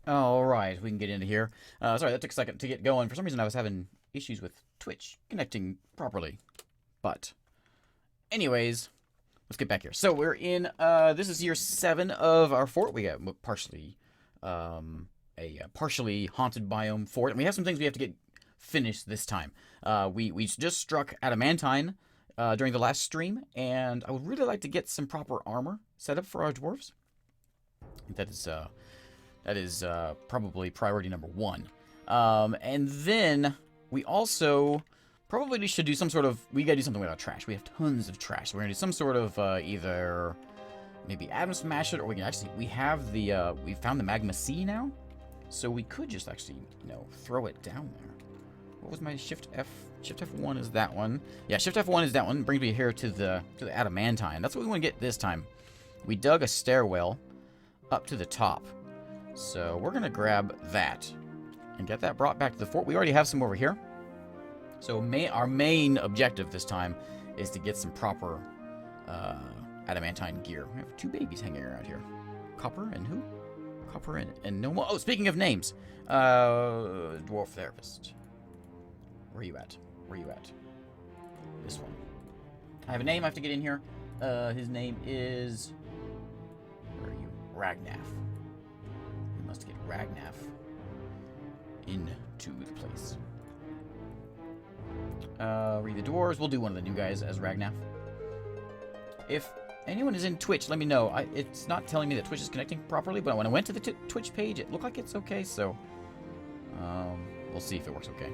Alright, we can get into here. Sorry, that took a second to get going. For some reason I was having issues with Twitch connecting properly. But, anyways, let's get back here. So we're in, this is year 7 of our fort. We got partially, partially haunted biome fort. And we have some things we have to get finished this time. We just struck adamantine during the last stream. And I would really like to get some proper armor set up for our dwarves. That is probably priority number 1. And then we also probably should do some sort of... We gotta do something with our trash. We have tons of trash. So we're gonna do some sort of either maybe atom smash it, or we can actually... We have the... we found the magma sea now. So we could just actually, throw it down there. What was my shift F? Shift F1 is that one. Yeah, shift F1 is that one. Brings me here to the adamantine. That's what we want to get this time. We dug a stairwell up to the top. So we're going to grab that and get that brought back to the fort. We already have some over here. So our main objective this time is to get some proper adamantine gear. We have 2 babies hanging around here. Copper and who? Copper and no more. Oh, speaking of names. Dwarf therapist. Where are you at? Where are you at? This one. I have a name I have to get in here. His name is... Where are you? Ragnaf. Must get Ragnaf into the place. Read the doors. We'll do one of the new guys as Ragnaf. If anyone is in Twitch, let me know. It's not telling me that Twitch is connecting properly, but when I went to the Twitch page, it looked like it's okay, so... we'll see if it works okay.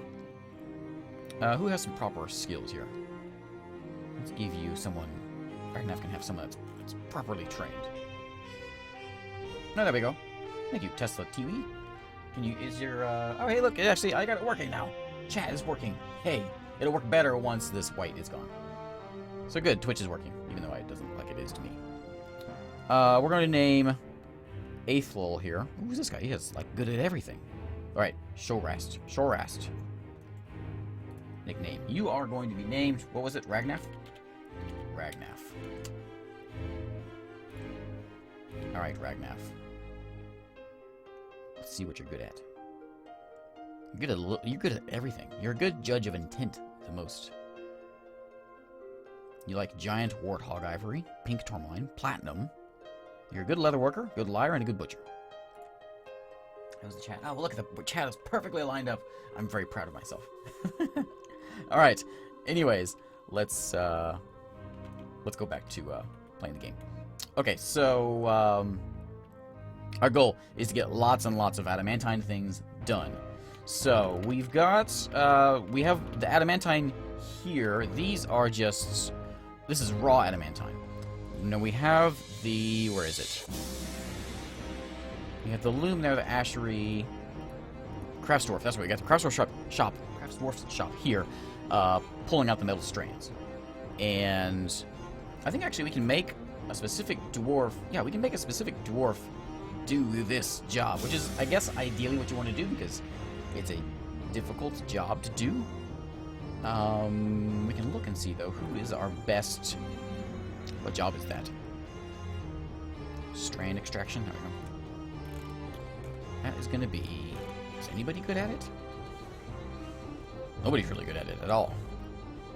Who has some proper skills here? Let's give you someone... Ragnaf can have someone that's properly trained. No, there we go. Thank you, Tesla TV. Can you, is your, oh, hey, look, actually, I got it working now. Chat is working. Hey, it'll work better once this white is gone. So good, Twitch is working, even though it doesn't look like it is to me. We're going to name Aethlul here. Who's this guy? He is, like, good at everything. All right, Shorast. Shorast. Nickname. You are going to be named, what was it, Ragnaf? Ragnaf. All right, Ragnaf. Let's see what you're good at. You're good at everything. You're a good judge of intent, the most. You like giant warthog ivory, pink tourmaline, platinum. You're a good leather worker, good liar, and a good butcher. How's the chat? Oh, look at the chat is perfectly lined up. I'm very proud of myself. All right. Anyways, let's go back to playing the game. Okay, so our goal is to get lots and lots of adamantine things done. So we've got, we have the adamantine here. These are just, this is raw adamantine. Now we have the, where is it? We have the loom there, the ashery, Craftsdwarf. That's what we got. The Craftsdwarf Craftsdwarf's shop here, pulling out the metal strands. And I think actually we can make a specific dwarf. Yeah, we can make a specific dwarf do this job, which is, I guess, ideally what you want to do because it's a difficult job to do. We can look and see though who is our best. What job is that? Strand extraction. There we go. That is going to be. Is anybody good at it? Nobody's really good at it at all.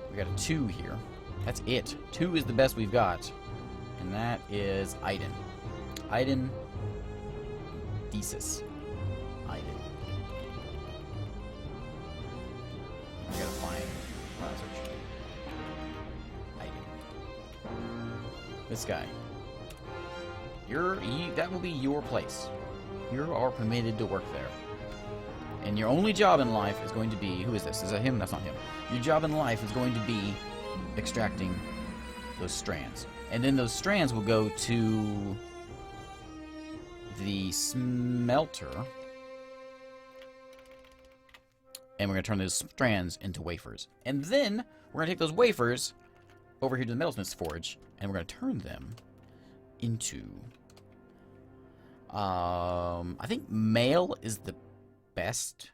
We got a 2 here. That's it. 2 is the best we've got. And that is Iden. Iden Thesis. Iden. I gotta find search. Iden. This guy. That will be your place. You are permitted to work there. And your only job in life is going to be... Who is this? Is that him? That's not him. Your job in life is going to be extracting those strands. And then those strands will go to the smelter. And we're going to turn those strands into wafers. And then we're going to take those wafers over here to the metalsmith's forge. And we're going to turn them into... I think mail is the best.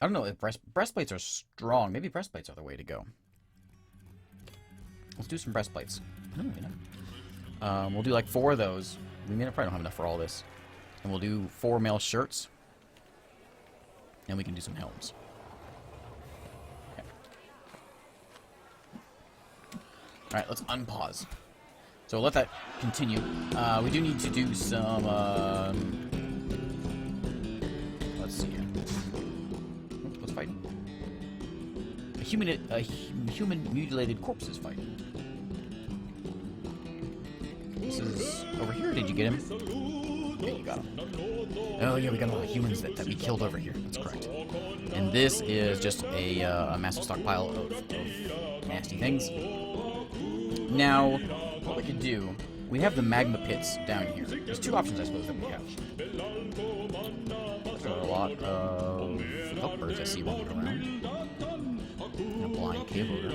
I don't know if breastplates are strong. Maybe breastplates are the way to go. Let's do some breastplates. We'll do like 4 of those. We probably don't have enough for all this. And we'll do 4 mail shirts. And we can do some helms. Okay. Alright, let's unpause. So we'll let that continue. We do need to do some, let's see here. What's fighting? A human mutilated corpses fighting. This is over here. Did you get him? Yeah, you got him. Oh yeah, we got all the humans that we killed over here. That's correct. And this is just a massive stockpile of nasty things. Now, what we could do, we have the magma pits down here. There's two options, I suppose, that we have. There are a lot of birds I see walking around. And a blind cave ogre.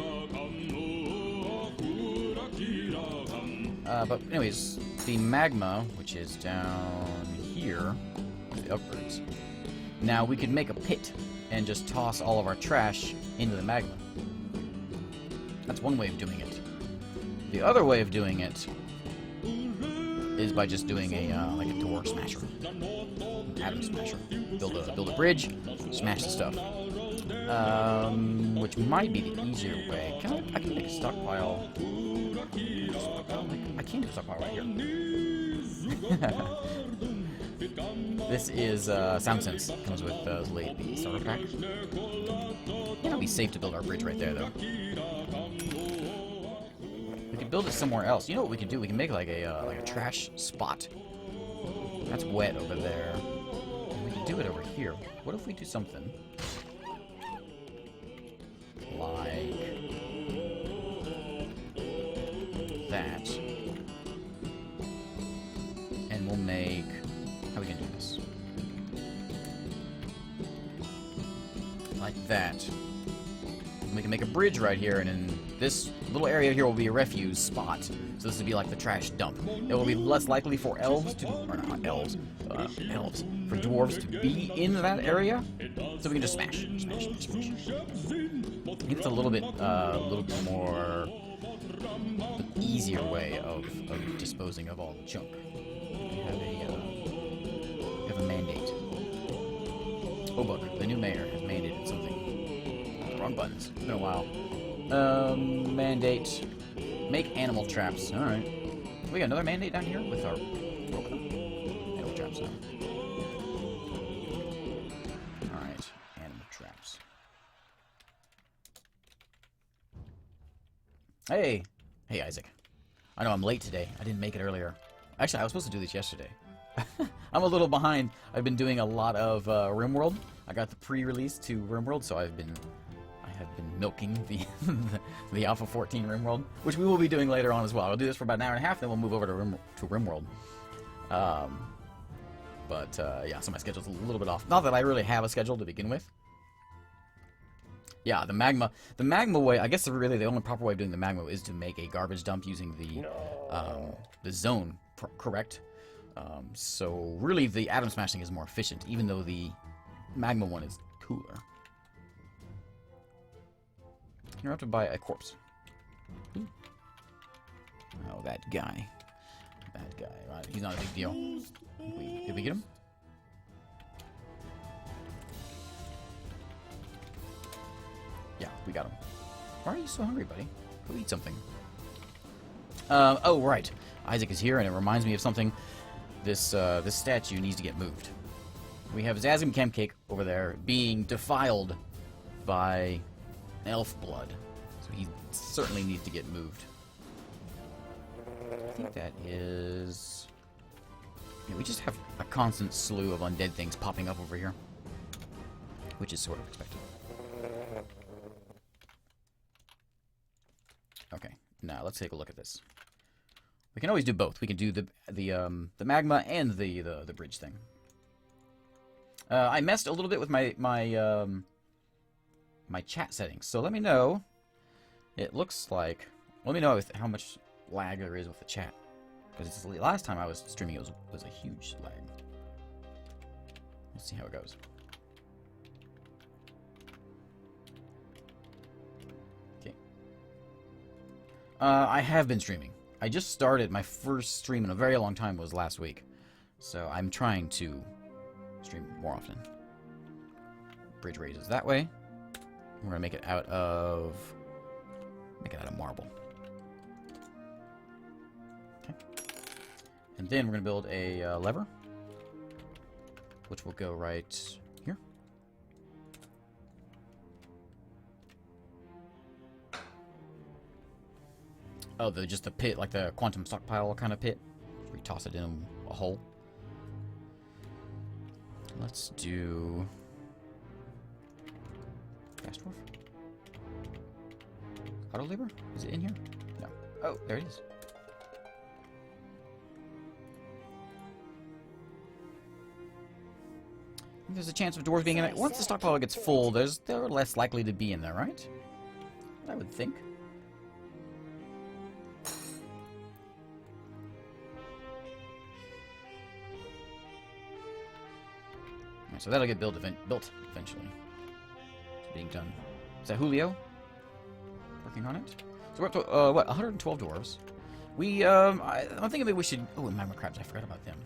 But anyways, the magma, which is down here, the upwards. Now we could make a pit and just toss all of our trash into the magma. That's one way of doing it. The other way of doing it is by just doing a like a door smasher, atom smasher. Build a bridge, smash the stuff. Which might be the easier way. I can make a stockpile. I can't do a stockpile right here. This is Sound Sense. Comes with the starter pack. It'd be safe to build our bridge right there, though. We could build it somewhere else. You know what we could do? We can make like a trash spot. That's wet over there. And we can do it over here. What if we do something like that? And we'll make... How are we gonna do this? Like that. And we can make a bridge right here, and in this little area here will be a refuse spot. So this would be like the trash dump. It will be less likely for elves to... Or not elves. Elves. For dwarves to be in that area. So we can just smash. Smash, smash, smash. I think it's a little bit more... easier way of disposing of all the junk. We have a mandate. Oh, bug. The new mayor has mandated something. Wrong buttons. It's been a while. Mandate. Make animal traps. Alright. We got another mandate down here with our... Okay. Animal traps now. Alright. Animal traps. Hey! Hey, Isaac. I know I'm late today. I didn't make it earlier. Actually, I was supposed to do this yesterday. I'm a little behind. I've been doing a lot of RimWorld. I got the pre-release to RimWorld, so I have been milking the the Alpha 14 RimWorld, which we will be doing later on as well. I'll do this for about an hour and a half, then we'll move over to RimWorld. Yeah, so my schedule's a little bit off. Not that I really have a schedule to begin with. Yeah, the magma way, I guess really the only proper way of doing the magma is to make a garbage dump using the zone, correct? So really the atom smashing is more efficient, even though the magma one is cooler. You're up to buy a corpse. Ooh. Oh, that guy. That guy, right? He's not a big deal. Did we get him? Yeah, we got him. Why are you so hungry, buddy? Go eat something. Oh, right. Isaac is here, and it reminds me of something. This statue needs to get moved. We have Zazim Chemcake over there being defiled by elf blood. So he certainly needs to get moved. I think that is... Yeah, we just have a constant slew of undead things popping up over here. Which is sort of expected. Okay, now let's take a look at this. We can always do both. We can do the magma and the bridge thing. I messed a little bit with my chat settings, so let me know. It looks like... Let me know how much lag there is with the chat. Because the last time I was streaming, it was a huge lag. Let's see how it goes. Okay. I have been streaming. I just started. My first stream in a very long time was last week. So I'm trying to stream more often. bridge raises that way. We're gonna make it out of marble. Okay. And then we're gonna build a lever, which will go right here. Oh, just the pit, like the quantum stockpile kind of pit. We toss it in a hole. Let's do fast dwarf. Auto labor? Is it in here? No. Oh, there it is. There's a chance of dwarves being in it. Once the stockpile gets full, they're less likely to be in there, right? I would think. So that'll get built eventually. It's being done. Is that Julio? Working on it? So we're up to, what, 112 dwarves. I'm thinking maybe we should... Oh, and magma crabs, I forgot about them.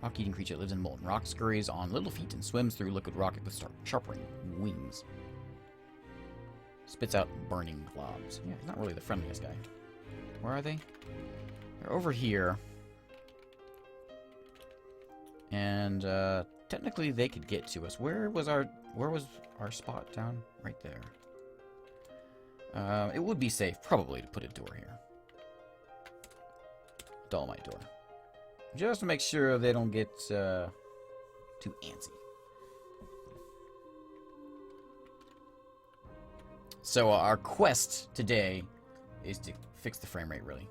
Rock-eating creature lives in molten rock, scurries on little feet, and swims through liquid rock with sharp wings. Spits out burning globs. Yeah, he's not really the friendliest guy. Where are they? They're over here. And technically they could get to us. Where was our spot down? Right there. It would be safe probably to put a door here. Dolomite door. Just to make sure they don't get too antsy. So our quest today is to fix the frame rate, really.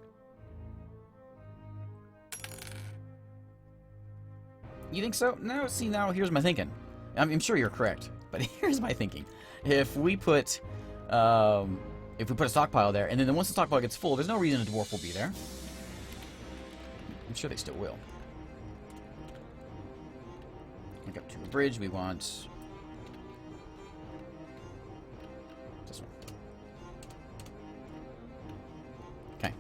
You think so? No, see, now here's my thinking. I'm sure you're correct, but here's my thinking. If we put a stockpile there, and then once the stockpile gets full, there's no reason a dwarf will be there. I'm sure they still will. Look up to the bridge. We want this one. Okay.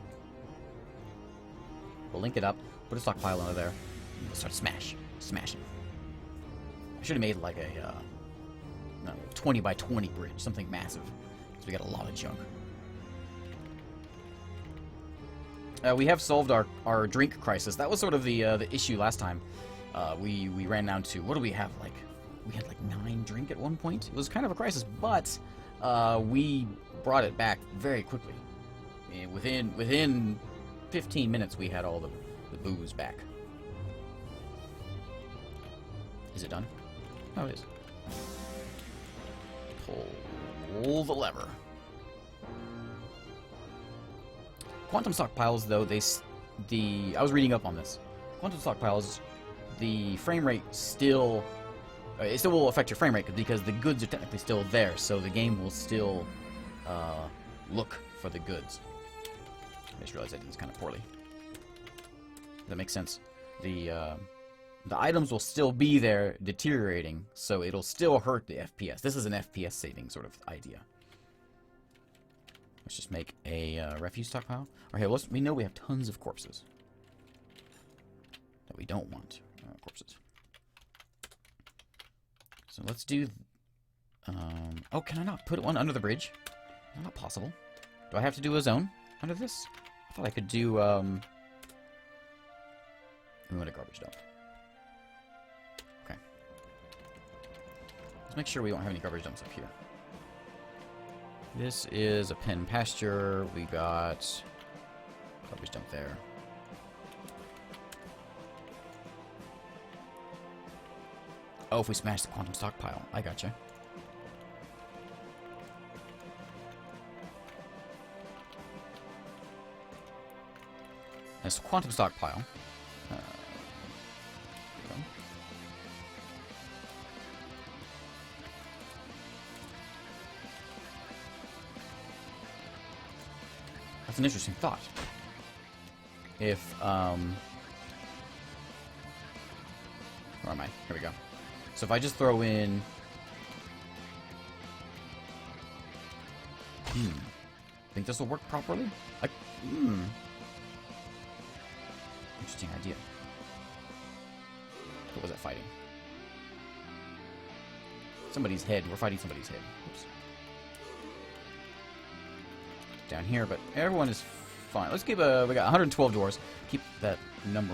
We'll link it up, put a stockpile under there, and we'll start smashing. I should have made like a 20 by 20 bridge, something massive, because we got a lot of junk. We have solved our drink crisis. That was sort of the issue last time. We ran down to, what do we have, like, we had like 9 drink at one point. It was kind of a crisis, but we brought it back very quickly. Within 15 minutes, we had all the booze back. Is it done? Oh, it is. Pull the lever. Quantum stockpiles, though, I was reading up on this. Quantum stockpiles, the frame rate still... it still will affect your frame rate because the goods are technically still there, so the game will still look for the goods. I just realized I did this kind of poorly. That makes sense. The items will still be there deteriorating, so it'll still hurt the FPS. This is an FPS saving sort of idea. Let's just make a refuse stockpile. Or hey, we know we have tons of corpses that we don't want. Corpses. So let's do... oh, can I not put one under the bridge? Not possible. Do I have to do a zone under this? I thought I could do... we want a garbage dump. Okay. Let's make sure we don't have any garbage dumps up here. This is a pen pasture. We got garbage dump there. Oh, if we smash the quantum stockpile. I gotcha. That's quantum stockpile. That's an interesting thought. If, where am I? Here we go. So if I just throw in... Think this will work properly? Interesting idea. What was that fighting? somebody's head. We're fighting somebody's head. Oops. Down here, but everyone is fine. Let's keep a... We got 112 dwarves. Keep that number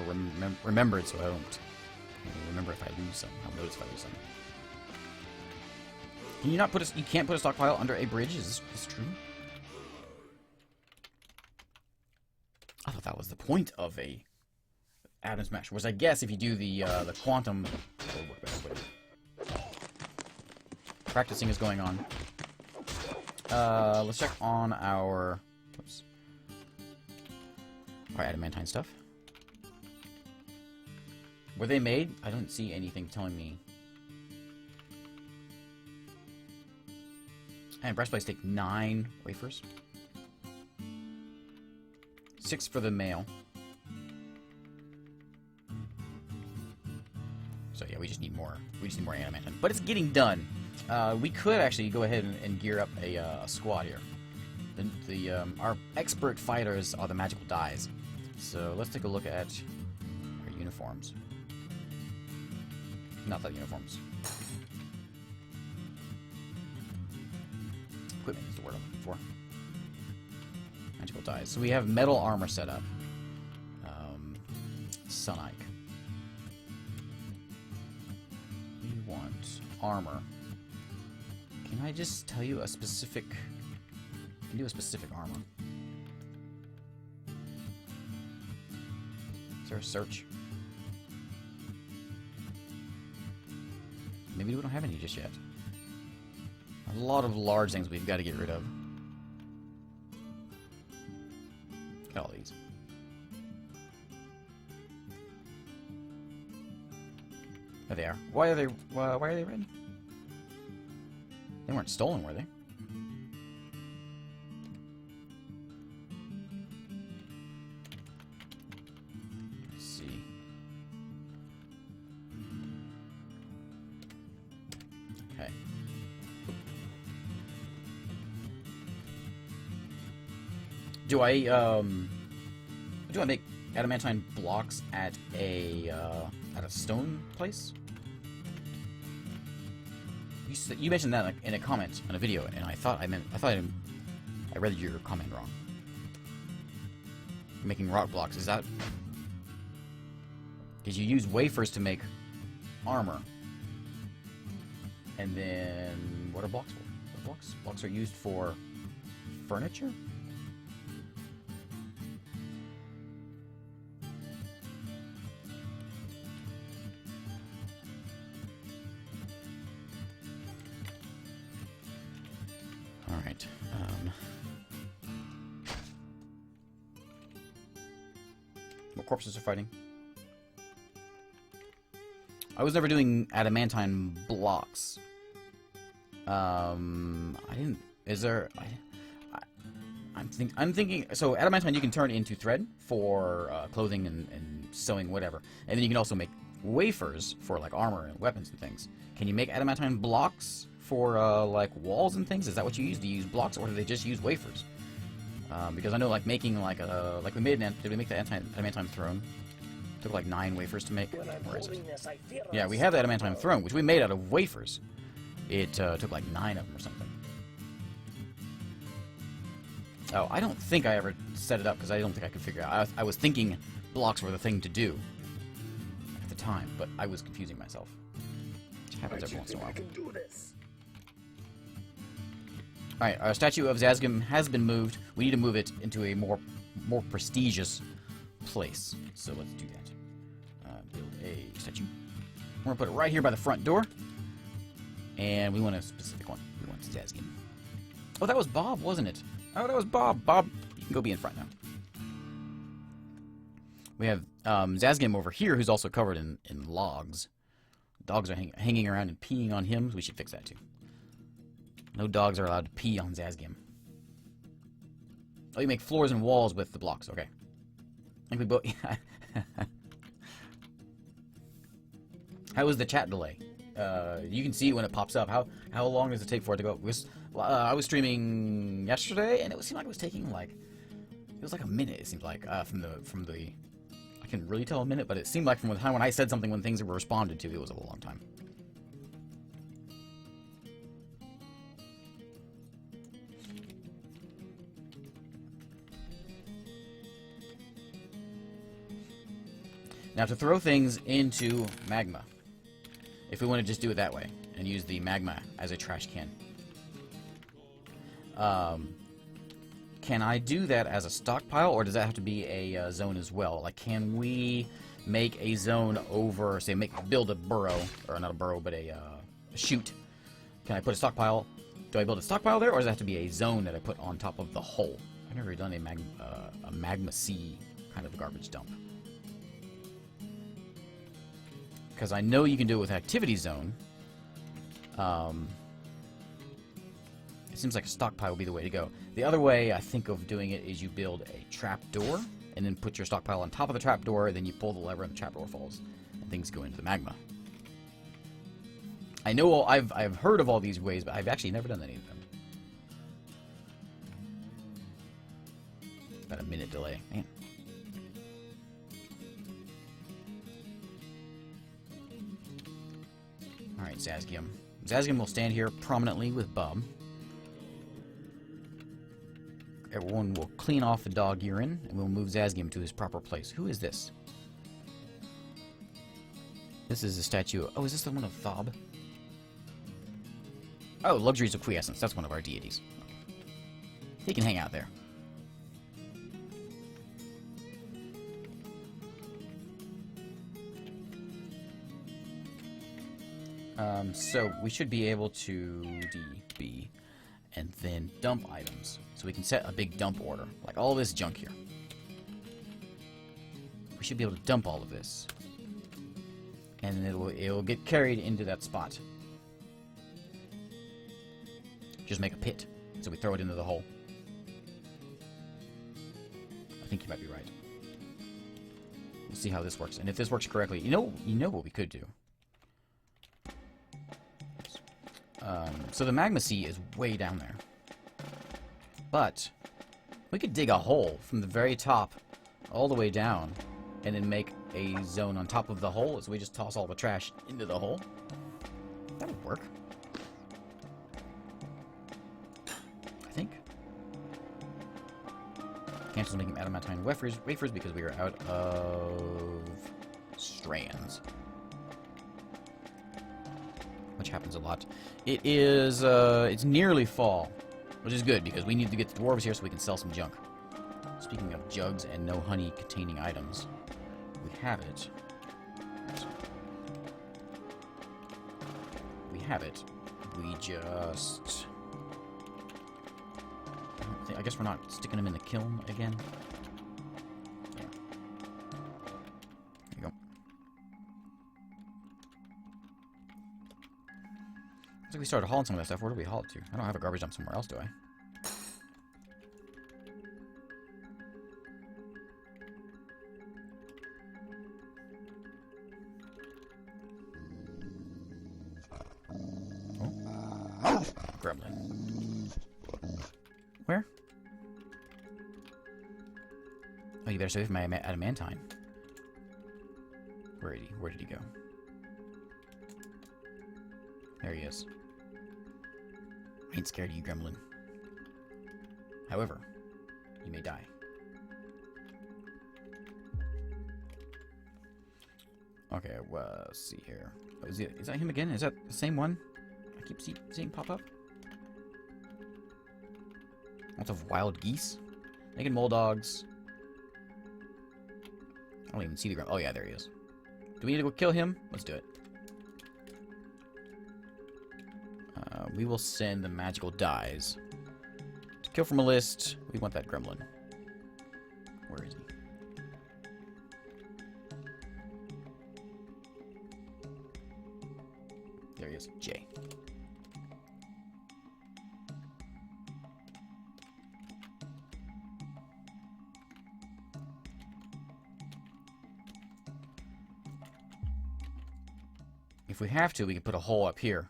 remembered so I don't remember if I lose some. I'll notice if I lose some. Can you not put a... You can't put a stockpile under a bridge? Is this true? I thought that was the point of a atom smash. Was I guess if you do the quantum... Practicing is going on. Let's check on our... Oops. Our adamantine stuff. Were they made? I don't see anything telling me. And breastplates take 9 wafers. 6 for the male. So yeah, we just need more. We just need more adamantine. But it's getting done. We could actually go ahead and gear up a squad here. Our expert fighters are the magical dyes. So let's take a look at our uniforms. Not that uniforms. Equipment is the word I'm looking for. Magical dyes. So we have metal armor set up. Sunike. We want armor. Can I just tell you a specific... I can do a specific armor. Is there a search? Maybe we don't have any just yet. A lot of large things we've got to get rid of. Got all these. There they are. Why are they red? They weren't stolen, were they? Let's see. Okay. Do I make adamantine blocks at a stone place? You mentioned that in a comment on a video, and I thought I read your comment wrong. Making rock blocks, is that because you use wafers to make armor, and then what are blocks for? What are blocks? Blocks are used for furniture. Alright, what corpses are fighting? I was never doing adamantine blocks. I didn't... Is there... I'm thinking... So, adamantine you can turn into thread for clothing and sewing, whatever. And then you can also make wafers for, like, armor and weapons and things. Can you make adamantine blocks for, like, walls and things? Is that what you use? Do you use blocks, or do they just use wafers? Because I know, like, making, like, like we made did we make the adamantine throne? Took, like, 9 wafers to make. Where is it? Yeah, we have the adamantine throne, which we made out of wafers. It, took, like, 9 of them or something. Oh, I don't think I ever set it up, because I don't think I could figure it out. I was thinking blocks were the thing to do at the time, but I was confusing myself. Which happens every once in a while. Alright, our statue of Zazgim has been moved. We need to move it into a more prestigious place. So let's do that. Build a statue. We're going to put it right here by the front door. And we want a specific one. We want Zazgim. Oh, that was Bob, wasn't it? Oh, that was Bob. Bob, you can go be in front now. We have Zazgim over here, who's also covered in logs. Dogs are hanging around and peeing on him. We should fix that too. No dogs are allowed to pee on Zazgim. Oh, you make floors and walls with the blocks. Okay. I think we both... How was the chat delay? You can see when it pops up. How long does it take for it to go? Because, I was streaming yesterday, and it seemed like it was taking like... It was like a minute, it seemed like, from the... I couldn't really tell a minute, but it seemed like from the time when I said something when things were responded to, it was a long time. Now to throw things into magma, if we want to just do it that way and use the magma as a trash can, can I do that as a stockpile, or does that have to be a zone as well? Like, can we make a zone over, say, build a burrow, or not a burrow, but a chute? Can I put a stockpile? Do I build a stockpile there, or does it have to be a zone that I put on top of the hole? I've never done a magma sea kind of garbage dump. Because I know you can do it with activity zone. It seems like a stockpile would be the way to go. The other way I think of doing it is you build a trap door, and then put your stockpile on top of the trap door, then you pull the lever and the trap door falls, and things go into the magma. I know I've heard of all these ways, but I've actually never done any of them. About a minute delay, man. Alright, Zazgium. Zazgium will stand here prominently with Bob. Everyone will clean off the dog urine, and we'll move Zazgium to his proper place. Who is this? This is a statue. Oh, is this the one of Thob? Oh, Luxuries of Quiescence. That's one of our deities. He can hang out there. So we should be able to DB and then dump items. So we can set a big dump order, like all this junk here. We should be able to dump all of this, and then it'll get carried into that spot. Just make a pit, so we throw it into the hole. I think you might be right. We'll see how this works, and if this works correctly, you know what we could do. So the magma sea is way down there. But we could dig a hole from the very top all the way down and then make a zone on top of the hole, so we just toss all the trash into the hole. That would work. I think. Cancels making adamantine wafers because we are out of strands. Which happens a lot. It is, it's nearly fall, which is good, because we need to get the dwarves here so we can sell some junk. Speaking of jugs and no honey-containing items, we have it. We have it. We just... I guess we're not sticking them in the kiln again. Yeah. There you go. Looks like we started hauling some of that stuff. Where do we haul it to? I don't have a garbage dump somewhere else, do I? Oh. Gremlin. Where? Oh, you better save my adamantine. Where did he go? There he is. I ain't scared of you, gremlin. However, you may die. Okay, well, let's see here. Oh, is that him again? Is that the same one I keep seeing pop up? Lots of wild geese. Naked mole dogs. I don't even see the gremlin. Oh yeah, there he is. Do we need to go kill him? Let's do it. We will send the magical dyes. To kill from a list, we want that gremlin. Where is he? There he is. J. If we have to, we can put a hole up here.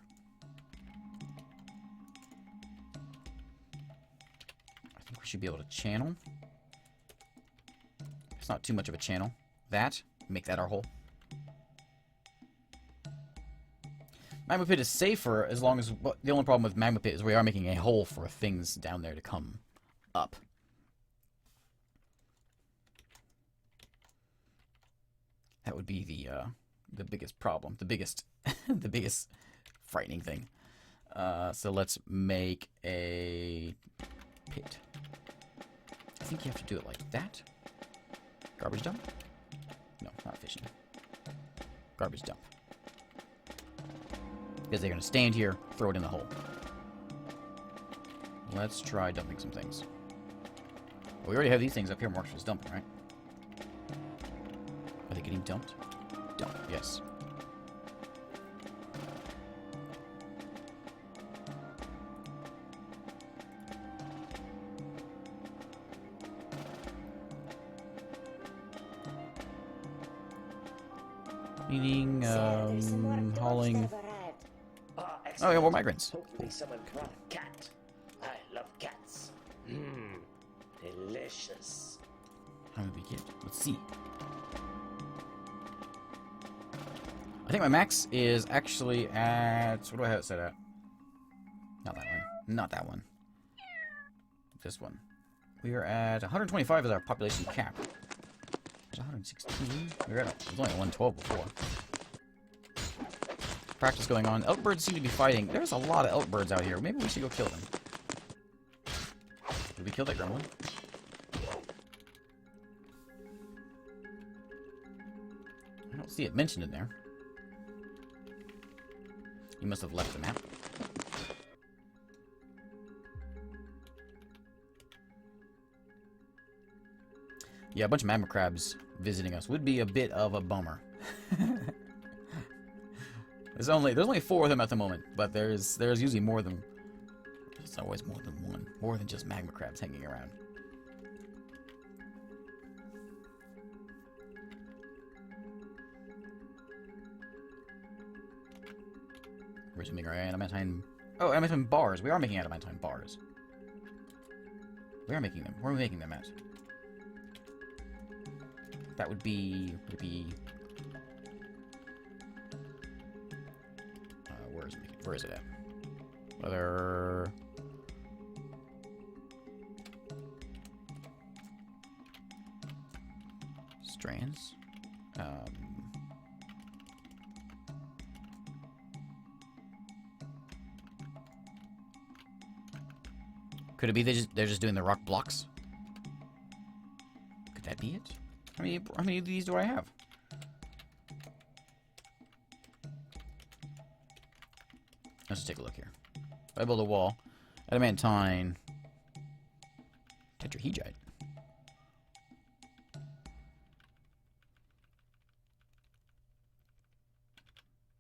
Should be able to channel. It's not too much of a channel. Make that our hole. Magma pit is safer as long as... Well, the only problem with magma pit is we are making a hole for things down there to come up. That would be the biggest problem, the biggest the biggest frightening thing. So let's make a pit. I think you have to do it like that. Garbage dump? No, not fishing. Garbage dump. Because they're going to stand here, throw it in the hole. Let's try dumping some things. We already have these things up here marked as dumping, right? Are they getting dumped? Dump, yes. Meaning, hauling... Oh, yeah, more migrants. Hopefully someone brought a cat. I love cats. Mmm, delicious. How did we get? Let's see. I think my max is actually at... What do I have it set at? Not that one. Not that one. This one. We are at 125 as our population cap. 116. We were at it was only at 112 before. Practice going on. Elk birds seem to be fighting. There's a lot of elk birds out here. Maybe we should go kill them. Did we kill that gremlin? I don't see it mentioned in there. You must have left the map. Yeah, a bunch of magma crabs visiting us would be a bit of a bummer. There's only 4 of them at the moment, but there's usually more than... There's always more than one. More than just magma crabs hanging around. Where's making our adamantine... Oh, adamantine bars. We are making adamantine bars. We are making them. Where are we making them at? That would be... where is it at? Whether... Strands? Could it be they're just doing the rock blocks? Could that be it? How many of these do I have? Let's just take a look here. If I build a wall, adamantine, tetrahedrite.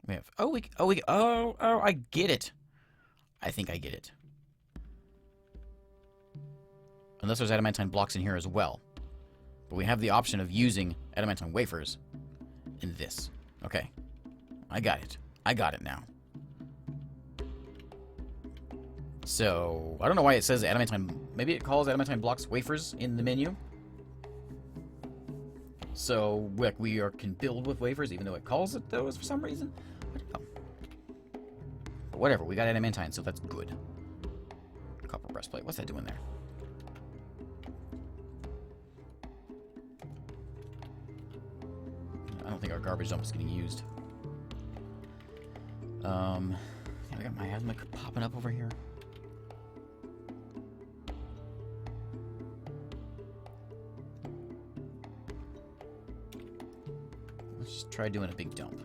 We have. Oh, I get it. I think I get it. Unless there's adamantine blocks in here as well. But we have the option of using adamantine wafers in this. Okay. I got it. I got it now. So, I don't know why it says adamantine... Maybe it calls adamantine blocks wafers in the menu. So, we can build with wafers even though it calls it those for some reason. I don't know. But whatever, we got adamantine, so that's good. Copper breastplate. What's that doing there? I don't think our garbage dump is getting used. Yeah, I got my asthma popping up over here. Let's just try doing a big dump.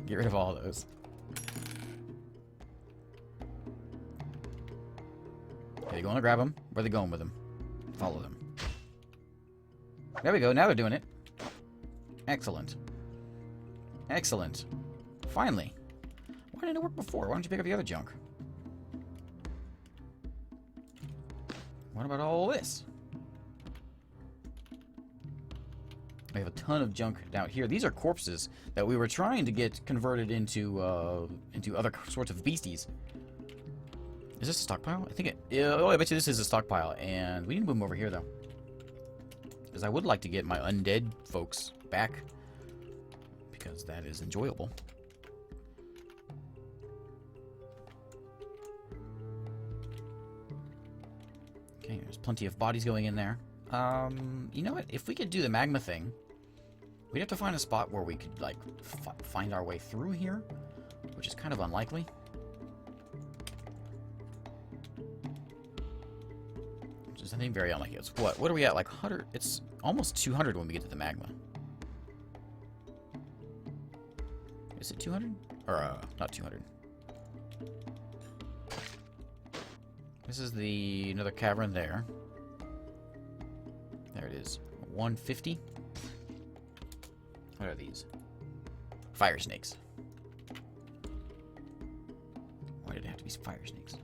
Get rid of all of those. Okay, you going to grab them? Where are they going with them? Follow them. There we go. Now they're doing it. Excellent. Excellent. Finally. Why didn't it work before? Why don't you pick up the other junk? What about all this? We have a ton of junk down here. These are corpses that we were trying to get converted into other sorts of beasties. Is this a stockpile? I think it... Oh, I bet you this is a stockpile. And we need to move them over here, though. Because I would like to get my undead folks back. Because that is enjoyable. Okay, there's plenty of bodies going in there. You know what? If we could do the magma thing, We'd have to find a spot where we could, like, find our way through here, which is kind of unlikely. Which is, I think, very unlikely. It's what? What are we at? Like 100? It's almost 200 when we get to the magma. Is it 200? Or, not 200. This is another cavern there. There it is. 150. What are these? Fire snakes. Why did it have to be fire snakes?